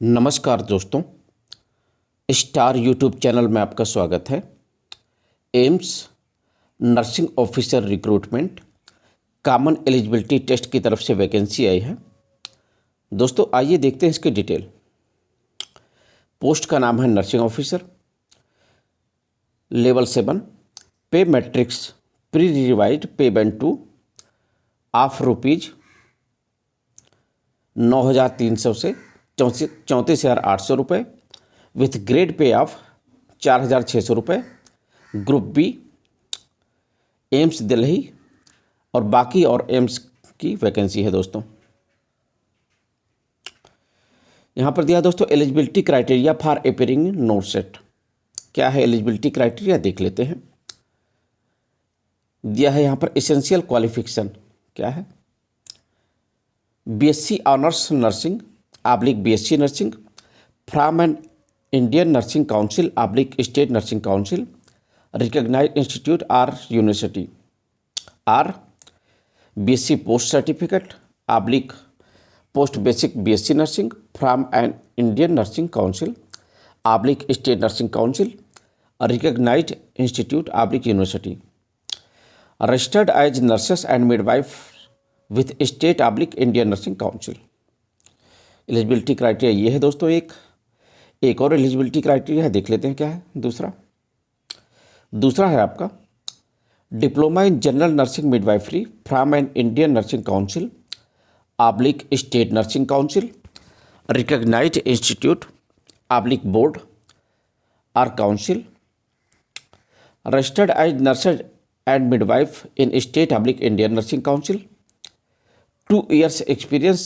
नमस्कार दोस्तों, star YouTube channel में आपका स्वागत है। AIIMS nursing officer recruitment common eligibility test की तरफ से वैकेंसी आई है। दोस्तों आइए देखते हैं इसकी डिटेल। पोस्ट का नाम है नर्सिंग ऑफिसर, लेवल 7, पे मैट्रिक्स प्री रिवाइज्ड पे बैंड 2 ऑफ ₹9,300 से 34,800 विथ ग्रेड पे ऑफ 4,600 रुपये। ग्रुप बी एम्स दिल्ली और बाकी और एम्स की वैकेंसी है। दोस्तों यहाँ पर दिया दोस्तों eligibility criteria for appearing in not set. क्या है एलिजिबिलिटी क्राइटेरिया देख लेते हैं। दिया है यहाँ पर एसेंशियल क्वालिफिकेशन क्या है, BSc honours nursing /BSc nursing from an Indian nursing council /state nursing council recognised institute और university, or BSc post certificate post basic BSc nursing from an Indian nursing council /state nursing council recognised institute university, registered as nurses and midwife with state Indian nursing council. Eligibility criteria ये है दोस्तों। एक और eligibility criteria है, देख लेते हैं क्या है। दूसरा है आपका diploma in general nursing midwifery from an Indian nursing council /state nursing council recognised institute board और council, registered as nurses and midwife in state Indian nursing council, 2 years experience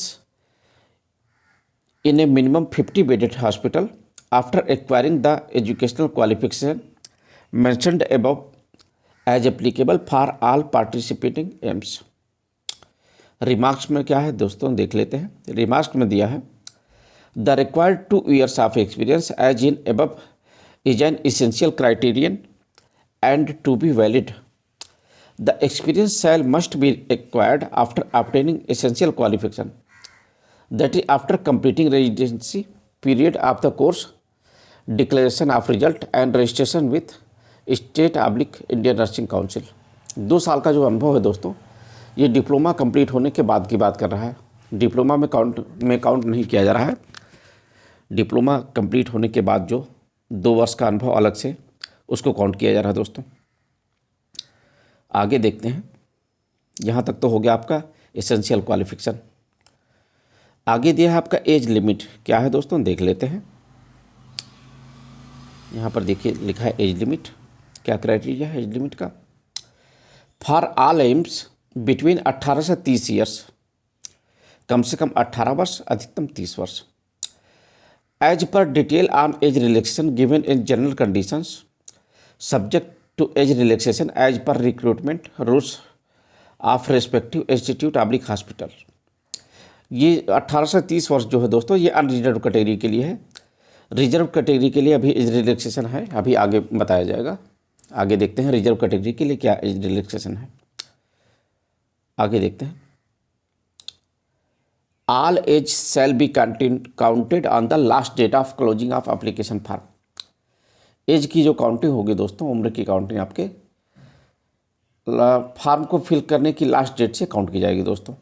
in a minimum 50 bedded hospital after acquiring the educational qualification mentioned above as applicable for all participating aims। Remarks में क्या है दोस्तों देख लेते हैं। Remarks में दिया है the required 2 years of experience as in above is an essential criterion and to be valid the experience shall must be acquired after obtaining essential qualification, that is after completing residency period of the course, declaration of result and registration with state Indian nursing council। 2 साल का जो अनुभव है दोस्तों, ये diploma complete होने के बाद की बात कर रहा है। डिप्लोमा में काउंट नहीं किया जा रहा है। डिप्लोमा कंप्लीट होने के बाद जो 2 वर्ष का अनुभव अलग से उसको काउंट किया जा रहा है। दोस्तों आगे देखते हैं। यहाँ तक तो हो गया आपका एसेंशियल क्वालिफिकेशन। आगे दिया है आपका एज लिमिट क्या है दोस्तों, देख लेते हैं। यहाँ पर देखिए लिखा है एज लिमिट। क्या क्राइटेरिया है एज लिमिट का, फॉर ऑल एम्स बिटवीन 18 से 30 ईयर्स, कम से कम 18 वर्ष अधिकतम 30 वर्ष, as per detail on age relaxation given in general conditions subject to age relaxation as per recruitment rules of respective institute hospital. ये 18 से 30 वर्ष जो है दोस्तों, ये अनरिजर्व कैटेगरी के लिए है। रिजर्व कैटेगरी के लिए अभी एज रिलैक्सेशन है, अभी आगे बताया जाएगा। आगे देखते हैं रिजर्व कैटेगरी के लिए क्या एज रिलैक्सेशन है। आगे देखते हैं। All age shall be counted on the last date of closing of application form. Age की जो काउंटिंग होगी दोस्तों, उम्र की काउंटिंग आपके फॉर्म को फिल करने की लास्ट डेट से काउंट की जाएगी। दोस्तों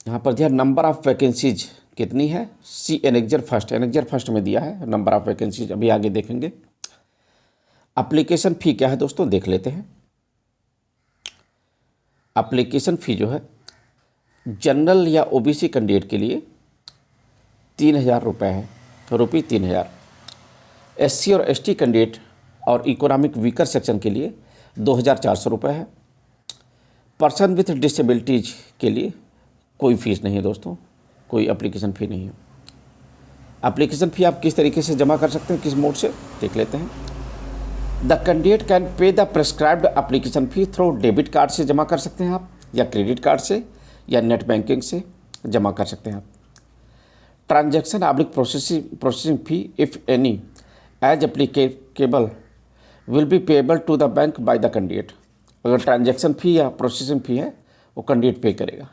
यहाँ पर दिया नंबर ऑफ वैकेंसीज कितनी है, सी एनेक्जर फर्स्ट में दिया है नंबर ऑफ वैकेंसीज, अभी आगे देखेंगे। एप्लीकेशन फ़ी क्या है दोस्तों, देख लेते हैं। एप्लीकेशन फ़ी जो है जनरल या ओबीसी कैंडिडेट के लिए 3,000 रुपये है, ₹3,000। एससी और एसटी कैंडिडेट और इकोनॉमिक वीकर सेक्शन के लिए 2,400 रुपये है। पर्सन विथ डिसेबिलिटीज के लिए कोई फीस नहीं है दोस्तों, कोई एप्लीकेशन फ़ी नहीं है। एप्लीकेशन फ़ी आप किस तरीके से जमा कर सकते हैं, किस मोड से, देख लेते हैं। The candidate can pay the prescribed application fee through debit card से जमा कर सकते हैं आप, या क्रेडिट कार्ड से, या नेट बैंकिंग से जमा कर सकते हैं आप। Transaction processing fee if any as applicable will be payable to the bank by the candidate. अगर ट्रांजैक्शन फ़ी या प्रोसेसिंग फ़ी है वो कैंडिडेट पे करेगा।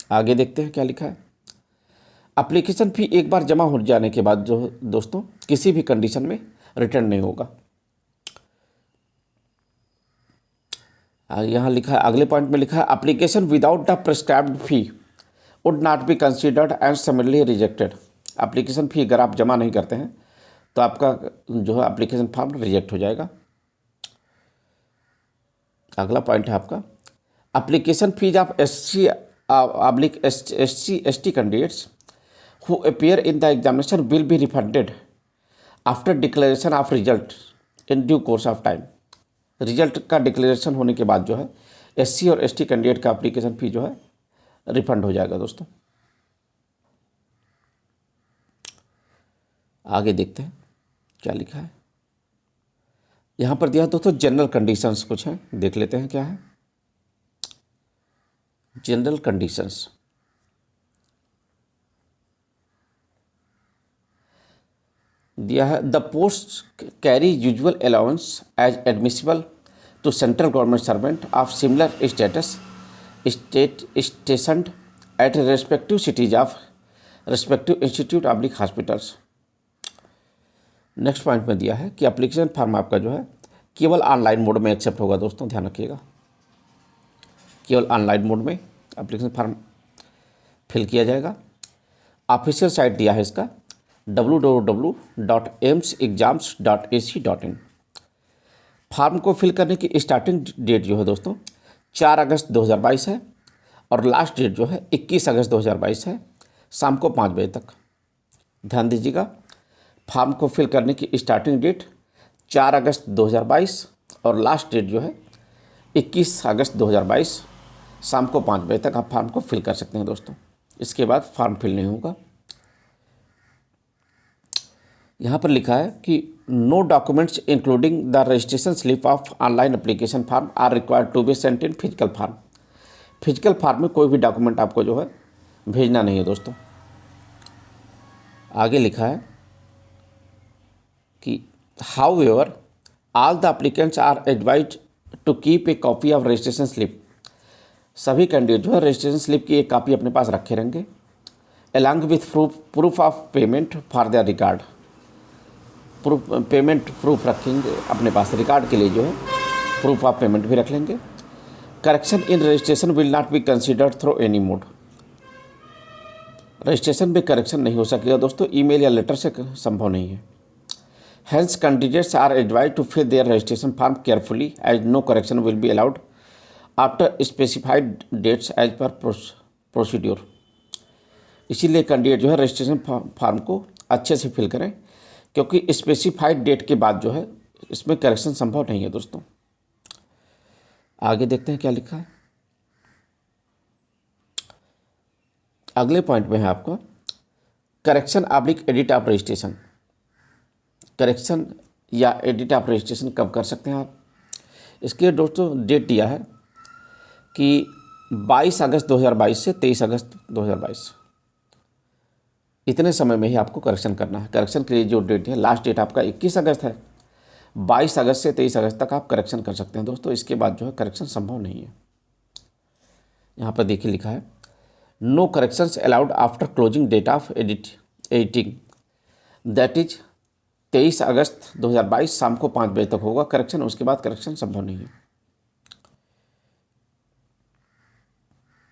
आगे देखते हैं क्या लिखा है। एप्लीकेशन फ़ी एक बार जमा हो जाने के बाद जो दोस्तों किसी भी कंडीशन में रिटर्न नहीं होगा। यहाँ लिखा है, अगले पॉइंट में लिखा है, application without the prescribed fee would not be considered and समरली rejected. Application fee अगर आप जमा नहीं करते हैं तो आपका जो है एप्लीकेशन फॉर्म रिजेक्ट हो जाएगा। अगला पॉइंट है आपका, application fees of SC/ST candidates who appear in the examination will be refunded after declaration of result in due course of time। Result का डिक्लेरेशन होने के बाद जो है SC और ST कैंडिडेट का एप्लीकेशन फ़ी जो है रिफंड हो जाएगा दोस्तों। आगे देखते हैं क्या लिखा है। यहाँ पर दिया दोस्तों जनरल कंडीशंस कुछ हैं, देख लेते हैं क्या है। जनरल कंडीशंस, दिया है, the post carry usual allowance as admissible to central government servant of similar status stationed at respective cities of respective institute oblique hospitals. Next point में दिया है कि एप्लीकेशन फॉर्म आपका जो है केवल ऑनलाइन मोड में एक्सेप्ट होगा दोस्तों, ध्यान रखिएगा, केवल ऑनलाइन मोड में एप्लीकेशन फॉर्म फिल किया जाएगा। ऑफिशियल साइट दिया है इसका www.aimsexams.ac.in। फॉर्म को फिल करने की स्टार्टिंग डेट जो है दोस्तों 4 अगस्त 2022 है और लास्ट डेट जो है 21 अगस्त 2022 है, शाम को 5 बजे तक। ध्यान दीजिएगा, फॉर्म को फिल करने की स्टार्टिंग डेट 4 अगस्त 2022 और लास्ट डेट जो है 21 अगस्त 2022, शाम को 5 बजे तक आप फॉर्म को फिल कर सकते हैं दोस्तों। इसके बाद फॉर्म फिल नहीं होगा। यहाँ पर लिखा है कि no documents including the registration slip of online application form are required to be sent in physical form. Physical form में कोई भी डॉक्यूमेंट आपको जो है भेजना नहीं है दोस्तों। आगे लिखा है कि however all the applicants are advised to keep a copy of registration slip. सभी कैंडिडेट जो है रजिस्ट्रेशन स्लिप की एक कॉपी अपने पास रखे रहेंगे along with proof of payment for their record. Payment proof रखेंगे अपने पास, रिकॉर्ड के लिए जो है प्रूफ ऑफ पेमेंट भी रख लेंगे। Correction in registration will not be considered through any mode. Registration में करेक्शन नहीं हो सकेगा दोस्तों, ईमेल या लेटर से संभव नहीं है। Hence candidates are advised to fill their registration form carefully as no correction will be allowed after specified dates as per procedure. इसीलिए कैंडिडेट जो है रजिस्ट्रेशन फॉर्म को अच्छे से फिल करें, क्योंकि स्पेसिफाइड डेट के बाद जो है इसमें करेक्शन संभव नहीं है दोस्तों। आगे देखते हैं क्या लिखा है। अगले पॉइंट में है आपका correction oblique edit of registration. Correction या एडिट ऑफ रजिस्ट्रेशन कब कर सकते हैं आप। इसके दोस्तों डेट दिया है कि 22 अगस्त 2022 से 23 अगस्त 2022, इतने समय में ही आपको करेक्शन करना है। करेक्शन के लिए जो डेट है, लास्ट डेट आपका 21 अगस्त है, 22 अगस्त से 23 अगस्त तक आप करेक्शन कर सकते हैं दोस्तों। इसके बाद जो है करेक्शन संभव नहीं है। यहाँ पर देखिए लिखा है no corrections allowed after closing date of editing, that is 23 August 2022 शाम को 5 बजे तक होगा करेक्शन, उसके बाद करेक्शन संभव नहीं है।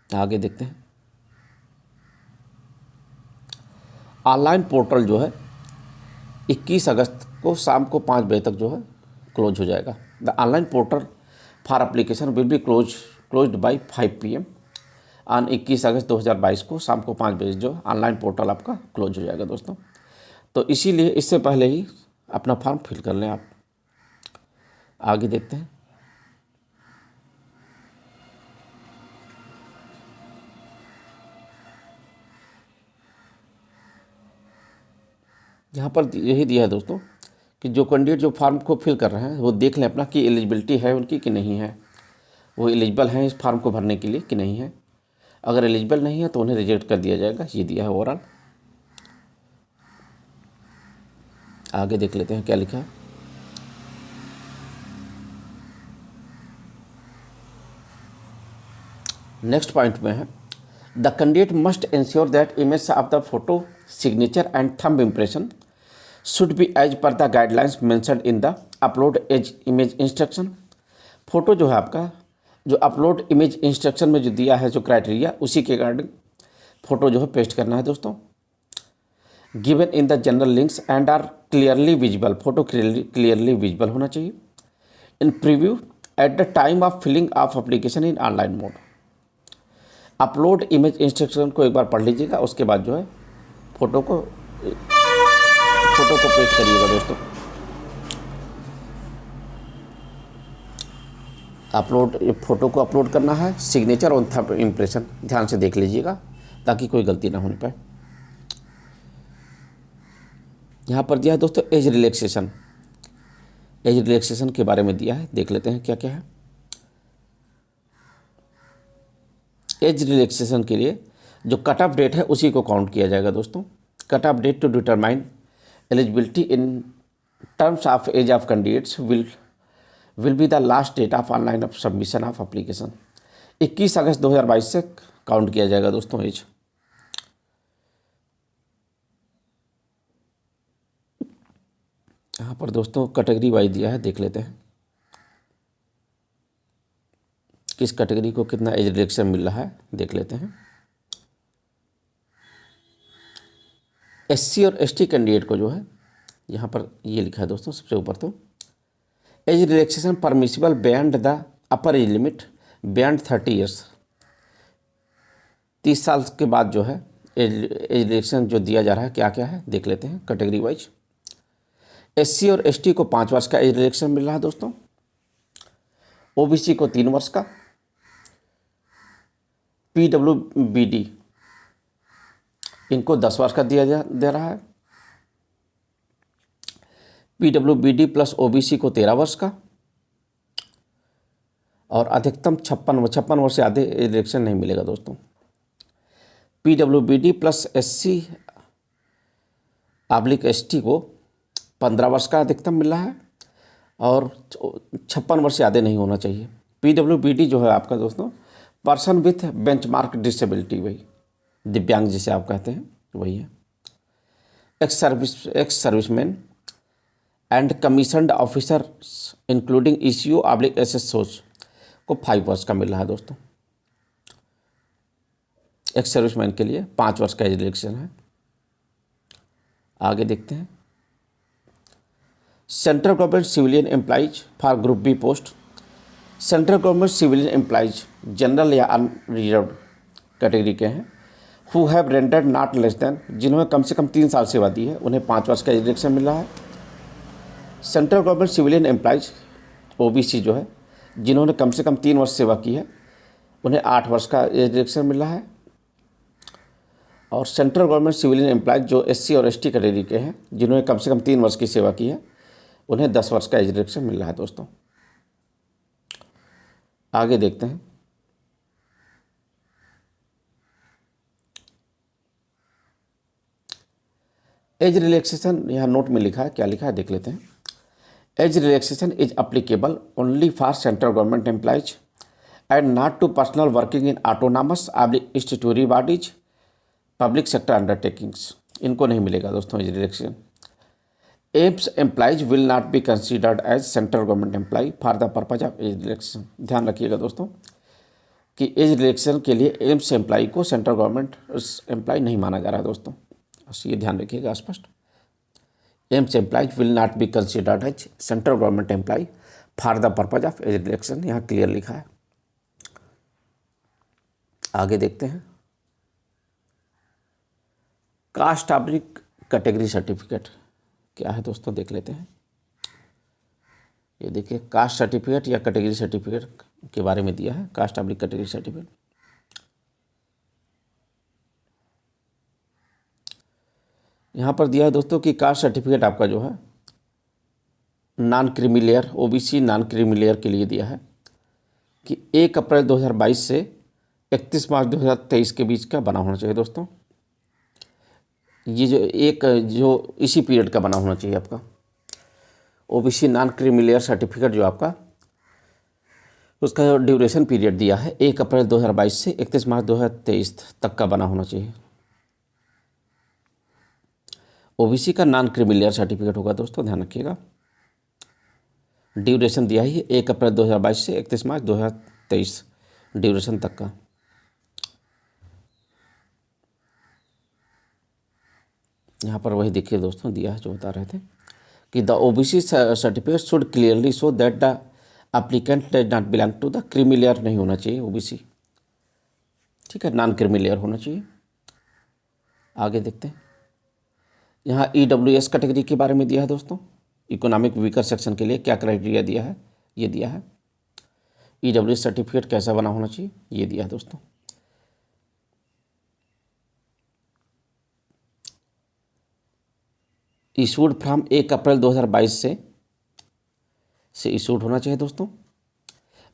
आगे देखते हैं। ऑनलाइन पोर्टल जो है 21 अगस्त को शाम को 5 बजे तक जो है क्लोज हो जाएगा। The online portal for application will be closed by 5 PM on 21 अगस्त 2022 को शाम को 5 बजे जो ऑनलाइन पोर्टल आपका क्लोज हो जाएगा दोस्तों। तो इसीलिए इससे पहले ही अपना फॉर्म फिल कर लें आप। आगे देखते हैं। यहाँ पर यही दिया है दोस्तों कि जो कैंडिडेट जो फॉर्म को फिल कर रहे हैं वो देख लें अपना कि एलिजिबिलिटी है उनकी कि नहीं है, वो एलिजिबल हैं इस फॉर्म को भरने के लिए कि नहीं है। अगर एलिजिबल नहीं है तो उन्हें रिजेक्ट कर दिया जाएगा, ये दिया है ओवरऑल। आगे देख लेते हैं क्या लिखा है। नेक्स्ट पॉइंट में है the candidate must ensure that image of the photo signature and thumb impression should be as per the guidelines mentioned in the upload as image instruction. Photo जो है आपका, जो अपलोड इमेज इंस्ट्रक्शन में जो दिया है जो क्राइटेरिया, उसी के अकॉर्डिंग फोटो जो है पेस्ट करना है दोस्तों। Given in the general links and are clearly visible, photo clearly visible होना चाहिए in preview at the time of filling of application in online mode. Upload image instruction को एक बार पढ़ लीजिएगा, उसके बाद जो है फोटो को पेस्ट करिएगा दोस्तों। फोटो को अपलोड करना है, सिग्नेचर और थंब इम्प्रेशन ध्यान से देख लीजिएगा ताकि कोई गलती ना होने पाए। यहाँ पर दिया है दोस्तों एज रिलैक्सेशन, एज रिलैक्सेशन के बारे में दिया है, देख लेते हैं क्या क्या है। एज रिलैक्सेशन के लिए जो कट ऑफ डेट है उसी को काउंट किया जाएगा दोस्तों। Cut off date to determine eligibility in terms of age of candidates will be the last date of online of submission of application. 21 अगस्त 2022 से काउंट किया जाएगा दोस्तों एज। यहाँ पर दोस्तों कैटेगरी वाइज दिया है, देख लेते हैं किस कैटेगरी को कितना एज रिलैक्सेशन मिल रहा है, देख लेते हैं। एससी और एसटी कैंडिडेट को जो है यहाँ पर ये लिखा है दोस्तों सबसे ऊपर, तो age relaxation permissible beyond the upper age limit beyond 30 years. 30 साल के बाद जो है एज रिलैक्सेशन जो दिया जा रहा है क्या क्या है, देख लेते हैं कैटेगरी वाइज। एससी और एसटी को 5 वर्ष का एज रिलैक्सेशन मिल रहा है दोस्तों। ओबीसी को 3 वर्ष का। पीडब्ल्यूबीडी इनको 10 वर्ष का दे रहा है। पीडब्ल्यूबीडी प्लस ओबीसी को 13 वर्ष का, और अधिकतम 56 वर्ष से आधे एज रिलैक्सेशन नहीं मिलेगा दोस्तों। PWBD plus SC oblique ST को 15 वर्ष का अधिकतम मिल रहा है, और 56 वर्ष से आधे नहीं होना चाहिए। पीडब्ल्यूबीडी जो है आपका दोस्तों पर्सन विथ बेंचमार्क डिसेबिलिटी, वही दिव्यांग जिसे आप कहते हैं वही है। Ex serviceman and commissioned officers including ECO oblique SSOs को 5 वर्ष का मिल रहा है दोस्तों। एक्स सर्विसमैन के लिए 5 वर्ष का एज रिलैक्सेशन है। आगे देखते हैं। Central government civilian employees for group B post. Central government civilian employees general या अनरिजर्व्ड कैटेगरी के हैं, who have rendered not less than, जिन्होंने कम से कम 3 साल सेवा दी है, उन्हें 5 वर्ष का एज रिलैक्सेशन मिल रहा है। Central government civilian employees OBC जो है, जिन्होंने कम से कम 3 वर्ष सेवा की है, उन्हें 8 वर्ष का एज रिलैक्सेशन मिल रहा है। और सेंट्रल गवर्नमेंट सिविलियन एम्प्लॉइज जो एससी और एसटी कैटेगरी के हैं, जिन्होंने कम से कम 3 वर्ष की सेवा की है, उन्हें 10 वर्ष का एज रिलैक्सेशन मिल रहा है दोस्तों। आगे देखते हैं। एज रिलैक्सेशन यहाँ नोट में लिखा है, क्या लिखा है देख लेते हैं। Age relaxation is applicable only for central government employees and not to personal working in autonomous statutory bodies public sector undertakings. इनको नहीं मिलेगा दोस्तों age relaxation. AIIMS employees will not be considered as central government employee for the purpose of age relaxation. ध्यान रखिएगा दोस्तों कि age relaxation के लिए एम्स एम्प्लॉय को सेंट्रल गवर्नमेंट एम्प्लॉय नहीं माना जा रहा है दोस्तों, ये ध्यान रखिएगा स्पष्ट। AIIMS employees will not be considered as central government employee for the purpose of age relaxation, यहाँ क्लियर लिखा है। आगे देखते हैं। कास्ट ऑब्लिक कैटेगरी सर्टिफिकेट क्या है दोस्तों, देख लेते हैं। ये देखिए कास्ट सर्टिफिकेट या कैटेगरी सर्टिफिकेट के बारे में दिया है। कास्ट ऑब्लिक कैटेगरी सर्टिफिकेट यहाँ पर दिया है दोस्तों कि कास्ट सर्टिफिकेट आपका जो है non creamy layer OBC non creamy layer के लिए दिया है कि 1 अप्रैल 2022 से 31 मार्च 2023 के बीच का बना होना चाहिए दोस्तों। ये जो इसी पीरियड का बना होना चाहिए आपका OBC non creamy layer certificate जो आपका उसका जो ड्यूरेशन पीरियड दिया है 1 अप्रैल 2022 से 31 मार्च 2023 तक का बना होना चाहिए। ओबीसी का नॉन क्रिमिलियर सर्टिफिकेट होगा दोस्तों, ध्यान रखिएगा। ड्यूरेशन दिया है 1 अप्रैल 2022 से 31 मार्च 2023 ड्यूरेशन तक का। यहाँ पर वही देखिए दोस्तों दिया है जो बता रहे थे कि the OBC certificate should clearly show that the applicant does not belong to the creamy नहीं होना चाहिए ओबीसी, ठीक है, नॉन क्रीमी होना चाहिए। आगे देखते हैं, यहाँ ईडब्ल्यूएस कैटेगरी के बारे में दिया है दोस्तों। इकोनॉमिक वीकर सेक्शन के लिए क्या क्राइटेरिया दिया है, ये दिया है। ईडब्ल्यूएस सर्टिफिकेट कैसा बना होना चाहिए, ये दिया है दोस्तों। इशूड फ्रॉम 1 अप्रैल 2022 से इशूड होना चाहिए दोस्तों,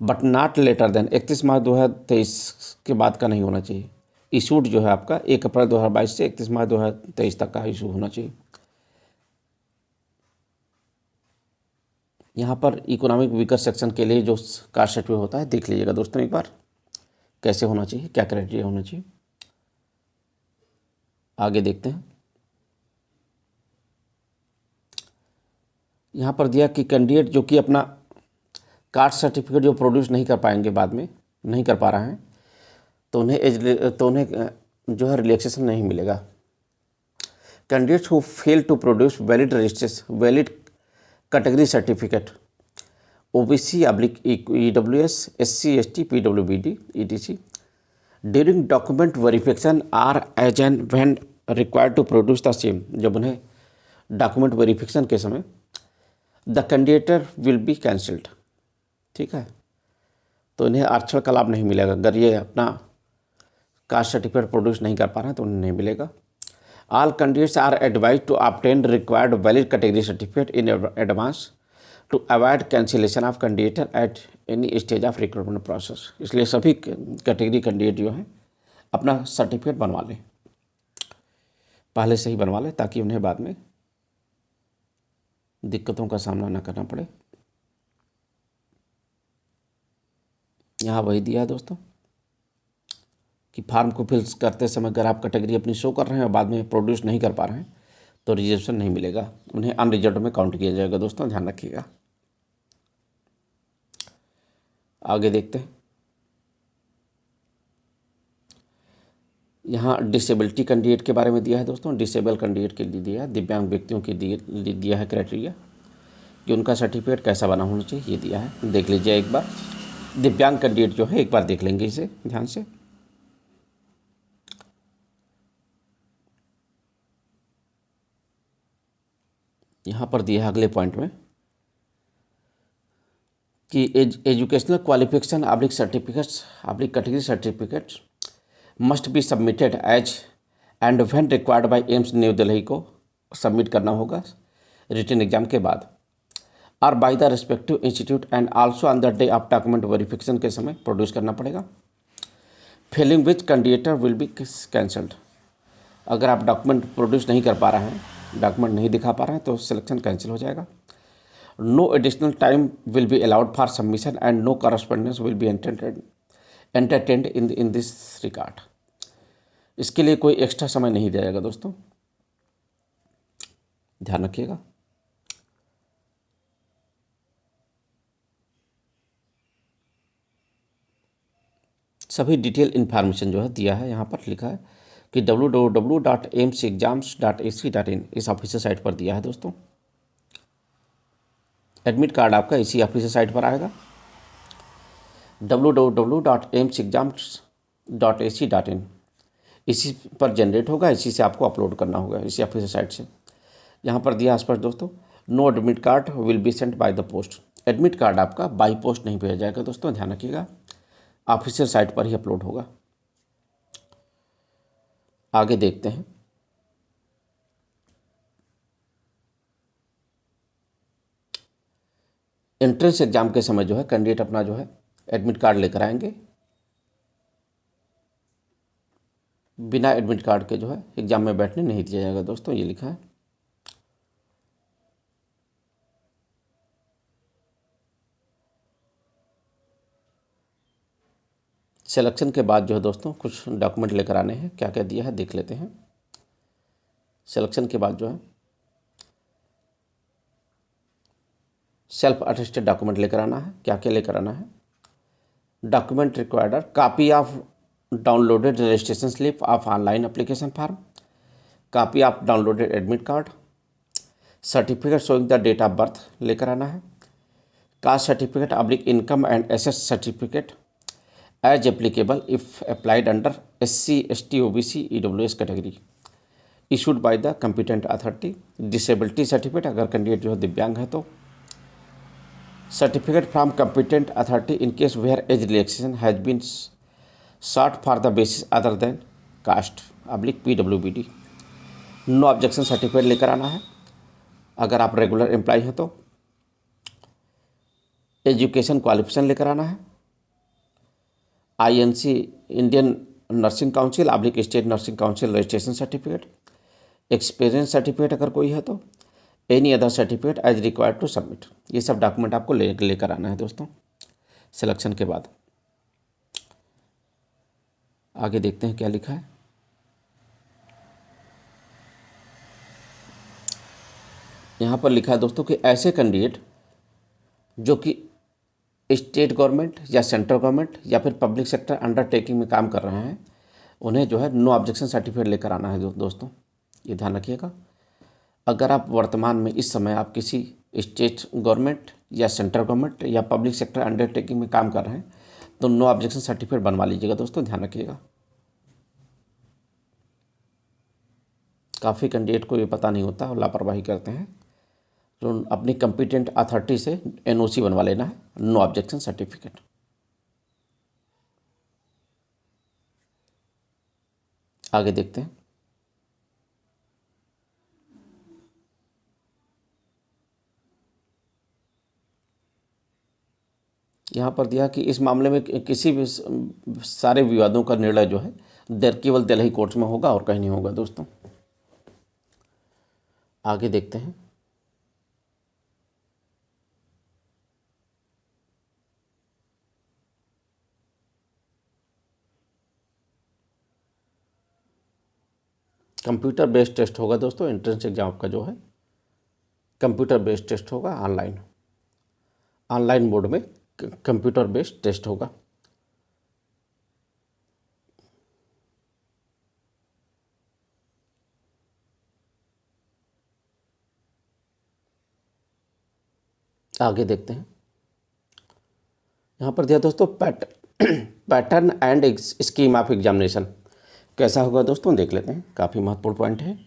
बट नॉट लेटर देन 31 मार्च 2023 के बाद का नहीं होना चाहिए। इशूड जो है आपका 1 अप्रैल 2022 से 31 मार्च 2023 तक का इशू होना चाहिए। यहाँ पर इकोनॉमिक वीकर सेक्शन के लिए जो कास्ट सर्टिफिकेट होता है देख लीजिएगा दोस्तों एक बार कैसे होना चाहिए, क्या क्राइटेरिया होना चाहिए। आगे देखते हैं, यहाँ पर दिया कि कैंडिडेट जो कि अपना कास्ट सर्टिफिकेट जो प्रोड्यूस नहीं कर पाएंगे, बाद में नहीं कर पा रहे हैं, तो उन्हें जो है रिलैक्सेशन नहीं मिलेगा। Candidates who fail to produce valid registration valid category certificate OBC EWS SC ST PWBD ETC during document verification are as and when required to produce the same, जब उन्हें डॉक्यूमेंट वेरिफिकेशन के समय the candidature will be cancelled, ठीक है, तो इन्हें आरक्षण का लाभ नहीं मिलेगा। अगर ये अपना कास्ट सर्टिफिकेट प्रोड्यूस नहीं कर पा रहे हैं तो उन्हें नहीं मिलेगा। All candidates are advise to obtain required valid category certificate in advance to avoid cancellation of candidature at any stage of recruitment process. इसलिए सभी कैटेगरी कैंडिडेट जो हैं अपना सर्टिफिकेट बनवा लें, पहले से ही बनवा लें, ताकि उन्हें बाद में दिक्कतों का सामना न करना पड़े। यहाँ वही दिया है दोस्तों कि फॉर्म को फिल करते समय अगर आप कैटेगरी अपनी शो कर रहे हैं और बाद में प्रोड्यूस नहीं कर पा रहे हैं तो रिजर्वेशन नहीं मिलेगा, उन्हें अनरिजर्व में काउंट किया जाएगा दोस्तों, ध्यान रखिएगा। आगे देखते हैं, यहाँ डिसेबिलिटी कैंडिडेट के बारे में दिया है दोस्तों। डिसेबल कैंडिडेट के लिए दिया है, दिव्यांग व्यक्तियों के लिए दिया है क्राइटेरिया कि उनका सर्टिफिकेट कैसा बना होना चाहिए, ये दिया है। देख लीजिए एक बार, दिव्यांग कैंडिडेट जो है एक बार देख लेंगे इसे ध्यान से। यहाँ पर दिया है अगले पॉइंट में कि educational qualification oblique certificates oblique category certificates must be submitted as and when required by AIIMS new Delhi को सबमिट करना होगा रिटन एग्जाम के बाद, और by the respective institute and also on the day of document verification के समय produce करना पड़ेगा। Failing which candidature will be cancelled. अगर आप डॉक्यूमेंट प्रोड्यूस नहीं कर पा रहे हैं, डॉक्यूमेंट नहीं दिखा पा रहे हैं, तो सिलेक्शन कैंसिल हो जाएगा। No additional time will be allowed for submission and no correspondence will be entertained in this regard. इसके लिए कोई एक्स्ट्रा समय नहीं दिया जाएगा दोस्तों, ध्यान रखिएगा। सभी डिटेल इन्फॉर्मेशन जो है दिया है, यहाँ पर लिखा है कि www.amsexams.ac.in इस ऑफिशियल साइट पर दिया है दोस्तों। एडमिट कार्ड आपका इसी ऑफिशियल साइट पर आएगा, www.amsexams.ac.in इसी पर जनरेट होगा, इसी से आपको अपलोड करना होगा, इसी ऑफिशियल साइट से। यहाँ पर दिया स्पष्ट दोस्तों, no admit card will be sent by the post. Admit card आपका बाई पोस्ट नहीं भेजा जाएगा दोस्तों, ध्यान रखिएगा, ऑफिशियल साइट पर ही अपलोड होगा। आगे देखते हैं, एंट्रेंस एग्जाम के समय जो है कैंडिडेट अपना जो है एडमिट कार्ड लेकर आएंगे। बिना एडमिट कार्ड के जो है एग्जाम में बैठने नहीं दिया जाएगा दोस्तों, ये लिखा है। सिलेक्शन के बाद जो है दोस्तों कुछ डॉक्यूमेंट लेकर आने हैं, क्या क्या दिया है देख लेते हैं। सिलेक्शन के बाद जो है सेल्फ अटेस्टेड डॉक्यूमेंट लेकर आना है, क्या क्या लेकर आना है। Document required are copy of downloaded registration slip of online application form, copy of downloaded admit card, certificate showing the date of birth लेकर आना है, caste certificate oblique income and asset certificate as applicable if applied under SC ST OBC EWS category issued by the competent authority, disability certificate अगर कैंडिडेट जो है दिव्यांग है तो, certificate from competent authority in case where age relaxation has been sought for the basis other than caste oblique PWBD। No objection certificate लेकर आना है अगर आप रेगुलर एम्प्लॉय हैं तो। एजुकेशन क्वालिफिकेशन लेकर आना है, INC Indian nursing council oblique state nursing council registration certificate, experience certificate अगर कोई है तो, any other certificate as required to submit. ये सब डॉक्यूमेंट आपको लेकर आना है दोस्तों सिलेक्शन के बाद। आगे देखते हैं क्या लिखा है। यहाँ पर लिखा है दोस्तों कि ऐसे कैंडिडेट जो कि स्टेट गवर्नमेंट या सेंट्रल गवर्नमेंट या फिर पब्लिक सेक्टर अंडरटेकिंग में काम कर रहे हैं, उन्हें जो है नो ऑब्जेक्शन सर्टिफिकेट लेकर आना है दोस्तों, ये ध्यान रखिएगा। अगर आप वर्तमान में इस समय आप किसी स्टेट गवर्नमेंट या सेंट्रल गवर्नमेंट या पब्लिक सेक्टर अंडरटेकिंग में काम कर रहे हैं तो नो ऑब्जेक्शन सर्टिफिकेट बनवा लीजिएगा दोस्तों, ध्यान रखिएगा। काफ़ी कैंडिडेट को ये पता नहीं होता और लापरवाही करते हैं, तो अपनी कंपिटेंट अथॉरिटी से NOC बनवा लेना है, नो ऑब्जेक्शन सर्टिफिकेट। आगे देखते हैं। यहाँ पर दिया कि इस मामले में किसी भी सारे विवादों का निर्णय जो है केवल दिल्ली कोर्ट में होगा और कहीं नहीं होगा दोस्तों। आगे देखते हैं। कंप्यूटर बेस्ड टेस्ट होगा दोस्तों, एंट्रेंस एग्जाम का जो है कंप्यूटर बेस्ड टेस्ट होगा, ऑनलाइन मोड में कंप्यूटर बेस्ड टेस्ट होगा। आगे देखते हैं। यहाँ पर दिया दोस्तों pattern and scheme of examination कैसा होगा दोस्तों, देख लेते हैं, काफ़ी महत्वपूर्ण पॉइंट है।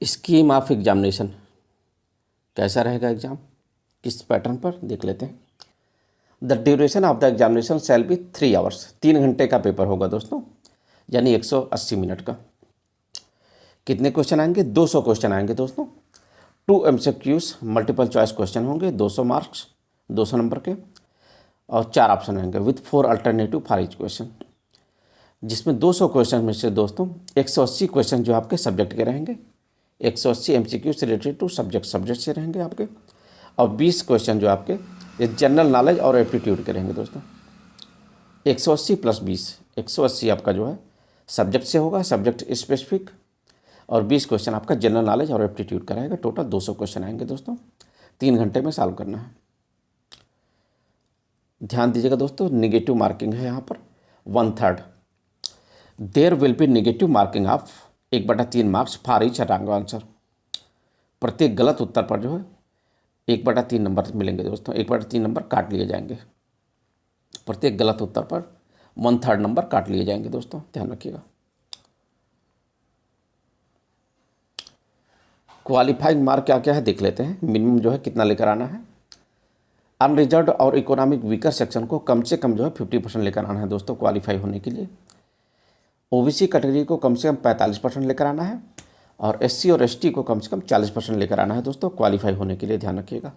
स्कीम ऑफ एग्जामिनेशन कैसा रहेगा, एग्जाम किस पैटर्न पर, देख लेते हैं। The duration of the examination shall be 3 hours, 3 घंटे का पेपर होगा दोस्तों, यानी 180 मिनट का। कितने क्वेश्चन आएंगे, 200 क्वेश्चन आएंगे दोस्तों। 2 MCQs मल्टीपल चॉइस क्वेश्चन होंगे, 200 मार्क्स, 200 नंबर के, और 4 ऑप्शन आएंगे with 4 alternative for each question, जिसमें 200 क्वेश्चन में से दोस्तों 180 क्वेश्चन जो आपके सब्जेक्ट के रहेंगे, 180 MCQs रिलेटेड टू सब्जेक्ट से रहेंगे आपके, और 20 क्वेश्चन जो आपके जनरल नॉलेज और एप्टीट्यूड के रहेंगे दोस्तों। 180 + 20, 180 आपका जो है सब्जेक्ट से होगा, सब्जेक्ट स्पेसिफिक, और 20 क्वेश्चन आपका जनरल नॉलेज और एप्टीट्यूड का रहेगा। टोटल 200 क्वेश्चन आएंगे दोस्तों, 3 घंटे में सॉल्व करना है। ध्यान दीजिएगा दोस्तों, निगेटिव मार्किंग है यहाँ पर 1/3। There will be negative marking of 1/3 marks for each wrong answer. प्रत्येक गलत उत्तर पर जो है 1/3 नंबर मिलेंगे दोस्तों, 1/3 नंबर काट लिए जाएंगे। प्रत्येक गलत उत्तर पर 1/3 नंबर काट लिए जाएंगे दोस्तों, ध्यान रखिएगा। क्वालिफाइंग मार्क क्या क्या है देख लेते हैं। मिनिमम जो है कितना लेकर आना है। अनरिजर्व्ड और इकोनॉमिक वीकर सेक्शन को कम से कम जो है 50% लेकर आना है दोस्तों क्वालिफाई होने के लिए। OBC कैटेगरी को कम से कम 45% लेकर आना है, और SC और ST को कम से कम 40% लेकर आना है दोस्तों क्वालिफाई होने के लिए, ध्यान रखिएगा।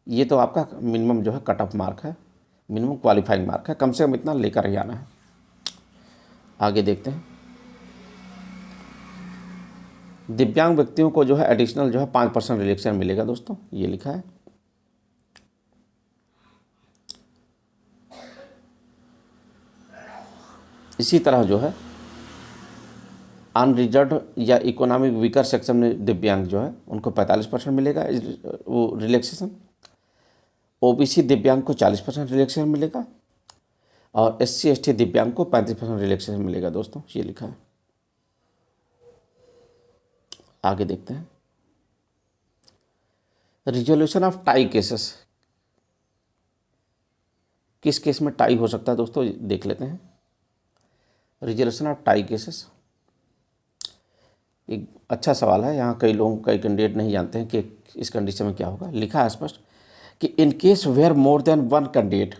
ये तो आपका मिनिमम जो है कट ऑफ मार्क है, मिनिमम क्वालिफाइंग मार्क है, कम से कम इतना लेकर ही आना है। आगे देखते हैं। दिव्यांग व्यक्तियों को जो है एडिशनल जो है 5% रिलैक्सेशन मिलेगा दोस्तों, ये लिखा है। इसी तरह जो है अनरिजर्व या इकोनॉमिक वीकर सेक्शन में दिव्यांग जो है उनको 45% मिलेगा वो रिलैक्सेशन। ओबीसी दिव्यांग को 40% रिलैक्सेशन मिलेगा और SC ST दिव्यांग को 35% रिलैक्सेशन मिलेगा दोस्तों, ये लिखा है। आगे देखते हैं रिजोल्यूशन ऑफ टाई केसेस। किस केस में टाई हो सकता है दोस्तों, देख लेते हैं। रिजोल्यूशन ऑफ टाई केसेस एक अच्छा सवाल है। यहाँ कई लोग, कई कैंडिडेट नहीं जानते हैं कि इस कंडीशन में क्या होगा। लिखा है स्पष्ट कि in case where more than one candidate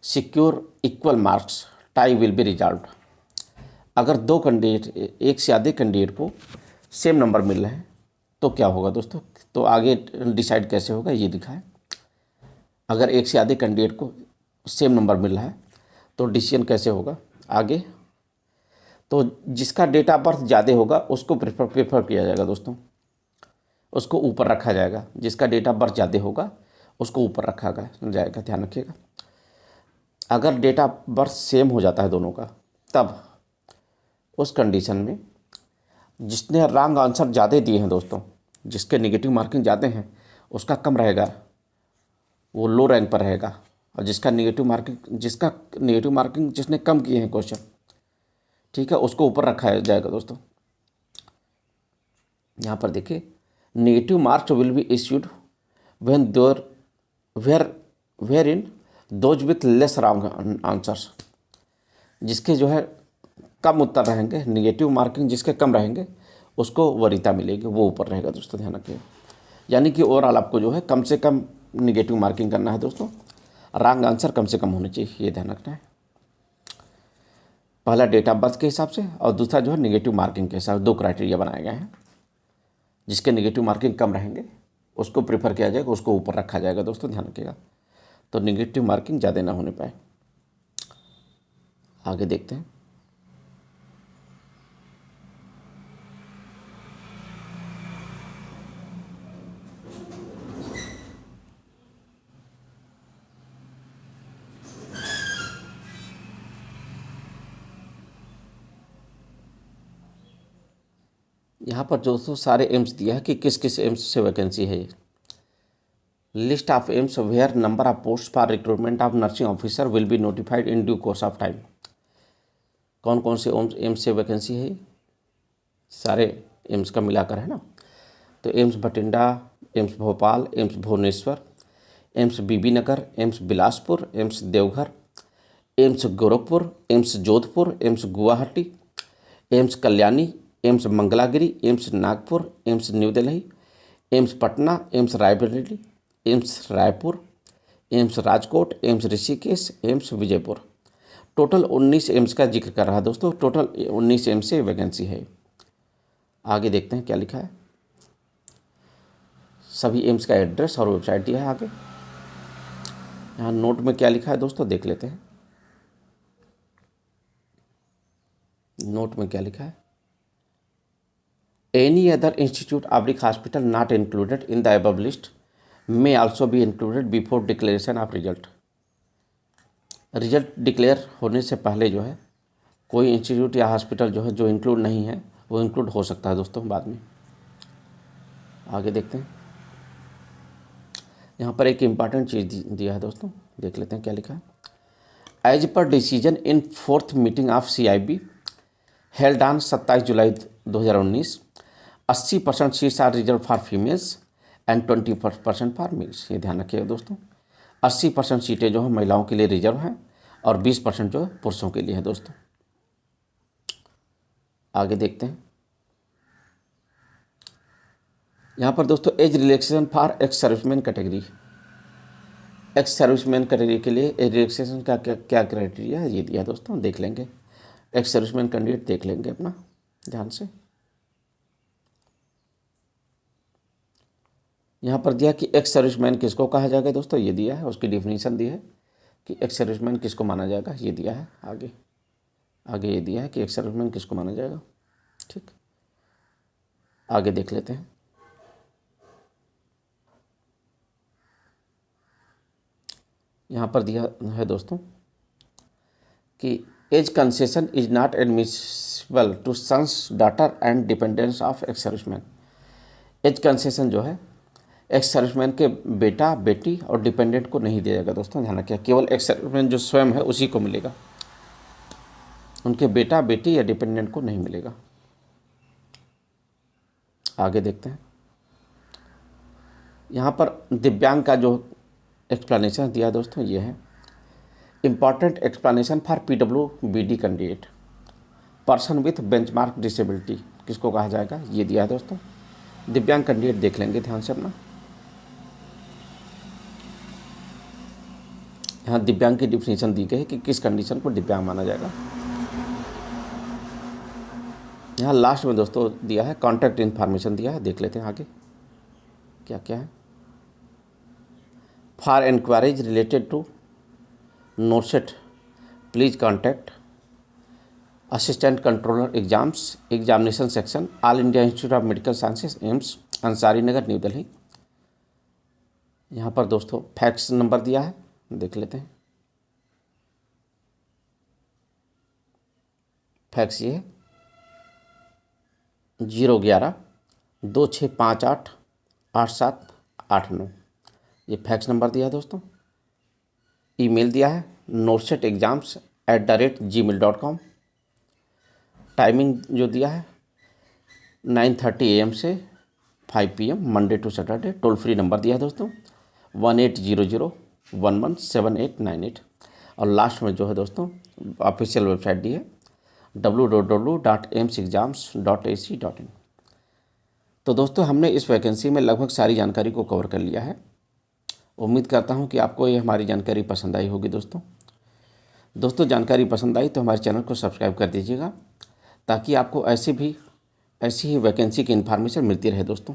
secure equal marks tie will be resolve. अगर दो कैंडिडेट, एक से अधिक कैंडिडेट को सेम नंबर मिल रहे हैं तो क्या होगा दोस्तों, तो आगे डिसाइड कैसे होगा ये लिखा है। अगर एक से अधिक कैंडिडेट को सेम नंबर मिल रहा है तो डिसीजन कैसे होगा आगे, तो जिसका डेट ऑफ बर्थ ज़्यादा होगा उसको प्रेफर किया जाएगा दोस्तों, उसको ऊपर रखा जाएगा। जिसका डेट ऑफ बर्थ ज़्यादा होगा उसको ऊपर रखा जाएगा, ध्यान रखिएगा। अगर डेट ऑफ बर्थ सेम हो जाता है दोनों का, तब उस कंडीशन में जिसने रॉन्ग आंसर ज़्यादा दिए हैं दोस्तों, जिसके नेगेटिव मार्किंग ज़्यादा हैं उसका कम रहेगा, वो लो रैंक पर रहेगा। और जिसका नेगेटिव मार्किंग जिसने कम किए हैं क्वेश्चन, ठीक है, उसको ऊपर रखा जाएगा दोस्तों। यहाँ पर देखिए negative marks will be issued when there were in those with less wrong answers. जिसके जो है कम उत्तर रहेंगे, नेगेटिव मार्किंग जिसके कम रहेंगे उसको वरीयता मिलेगी, वो ऊपर रहेगा दोस्तों, ध्यान रखिए। यानी कि ओवरऑल आपको जो है कम से कम नेगेटिव मार्किंग करना है दोस्तों, रॉन्ग आंसर कम से कम होने चाहिए, ये ध्यान रखना है। पहला डेट ऑफ बर्थ के हिसाब से और दूसरा जो है नेगेटिव मार्किंग के हिसाब से, दो क्राइटेरिया बनाए गए हैं। जिसके नेगेटिव मार्किंग कम रहेंगे उसको प्रेफर किया जाएगा, उसको ऊपर रखा जाएगा दोस्तों, ध्यान रखिएगा, तो नेगेटिव मार्किंग ज़्यादा ना होने पाए। आगे देखते हैं यहाँ पर दोस्तों सारे एम्स दिया है कि किस किस एम्स से वैकेंसी है। List of AIIMS where number of post for recruitment of nursing officer will be notified in due course of time. कौन कौन से एम्स से वैकेंसी है, सारे एम्स का मिलाकर है ना। तो AIIMS Bhatinda, AIIMS Bhopal, AIIMS Bhubaneswar, AIIMS Bibi Nagar, AIIMS Bilaspur, AIIMS Deoghar, AIIMS Gorakhpur, AIIMS Jodhpur, AIIMS Guwahati, AIIMS Kalyani, AIIMS Mangalagiri, AIIMS Nagpur, AIIMS new Delhi, AIIMS Patna, AIIMS Raebareli, AIIMS Raipur, AIIMS Rajkot, AIIMS Rishikesh, AIIMS Vijaypur. Total 19 AIIMS का जिक्र कर रहा है दोस्तों, टोटल 19 एम्स से वैकेंसी है। आगे देखते हैं क्या लिखा है। सभी एम्स का एड्रेस और वेबसाइट दिया है। आगे यहाँ नोट में क्या लिखा है दोस्तों, देख लेते हैं। नोट में क्या लिखा है, any other institute oblique hospital not included in the above list may also be included before declaration of result। Result declare होने से पहले जो है कोई इंस्टीट्यूट या हॉस्पिटल जो है जो इंक्लूड नहीं है वो इंक्लूड हो सकता है दोस्तों बाद में। आगे देखते हैं, यहाँ पर एक इम्पॉर्टेंट चीज़ दिया है दोस्तों, देख लेते हैं क्या लिखा है। एज पर decision in 4th meeting of CIB held on 27 July 2019, 80% seats are reserve for females and 20% for males. ये ध्यान रखिएगा दोस्तों, 80% सीटें जो है महिलाओं के लिए रिजर्व हैं और 20% जो है पुरुषों के लिए है दोस्तों। आगे देखते हैं, यहाँ पर दोस्तों age relaxation for ex serviceman category. Ex serviceman category के लिए एज रिलैक्सेशन का क्या क्राइटेरिया है ये दिया दोस्तों, देख लेंगे। एक्स सर्विसमैन कैंडिडेट देख लेंगे अपना ध्यान से। यहाँ पर दिया कि एक्स सर्विसमैन किसको कहा जाएगा दोस्तों, ये दिया है, उसकी डिफिनीशन दी है कि एक्स सर्विसमैन किसको माना जाएगा, ये दिया है। आगे ये दिया है कि एक्स सर्विसमैन किसको माना जाएगा, ठीक। आगे देख लेते हैं, यहाँ पर दिया है दोस्तों कि age concession is not admissible to sons, daughter and dependents of ex serviceman. Age concession जो है एक्स सर्विसमैन के बेटा, बेटी और डिपेंडेंट को नहीं दिया जाएगा दोस्तों, ध्यान रखिए। केवल एक्स सर्विसमैन जो स्वयं है उसी को मिलेगा, उनके बेटा, बेटी या डिपेंडेंट को नहीं मिलेगा। आगे देखते हैं। यहाँ पर दिव्यांग का जो एक्सप्लेनेशन दिया दोस्तों ये है, important explanation for PWBD candidate, person with benchmark disability किसको कहा जाएगा, ये दिया है दोस्तों। दिव्यांग कैंडिडेट देख लेंगे ध्यान से अपना। यहाँ दिव्यांग की डिफिनीशन दी गई है कि किस कंडीशन को दिव्यांग माना जाएगा। यहाँ लास्ट में दोस्तों दिया है कॉन्टैक्ट इन्फॉर्मेशन दिया है, देख लेते हैं आगे क्या क्या है। For inquiries related to NORCET please contact assistant controller exams, examination section, All India Institute of Medical Sciences, AIIMS, Ansari Nagar, New Delhi. यहाँ पर दोस्तों फैक्स नंबर दिया है, देख लेते हैं। फैक्स ये है 011-2658-8789, ये फैक्स नंबर दिया है दोस्तों। ईमेल दिया है notseteexams@gmail.com। टाइमिंग जो दिया है 9:30 AM से 5 PM Monday to Saturday. Toll free number दिया है दोस्तों 1800117898। और लास्ट में जो है दोस्तों ऑफिशियल वेबसाइट दी है www.aimsexams.ac.in। तो दोस्तों हमने इस वैकेंसी में लगभग सारी जानकारी को कवर कर लिया है। उम्मीद करता हूं कि आपको ये हमारी जानकारी पसंद आई होगी दोस्तों जानकारी पसंद आई तो हमारे चैनल को सब्सक्राइब कर दीजिएगा, ताकि आपको ऐसी ही वैकेंसी की इन्फॉर्मेशन मिलती रहे दोस्तों।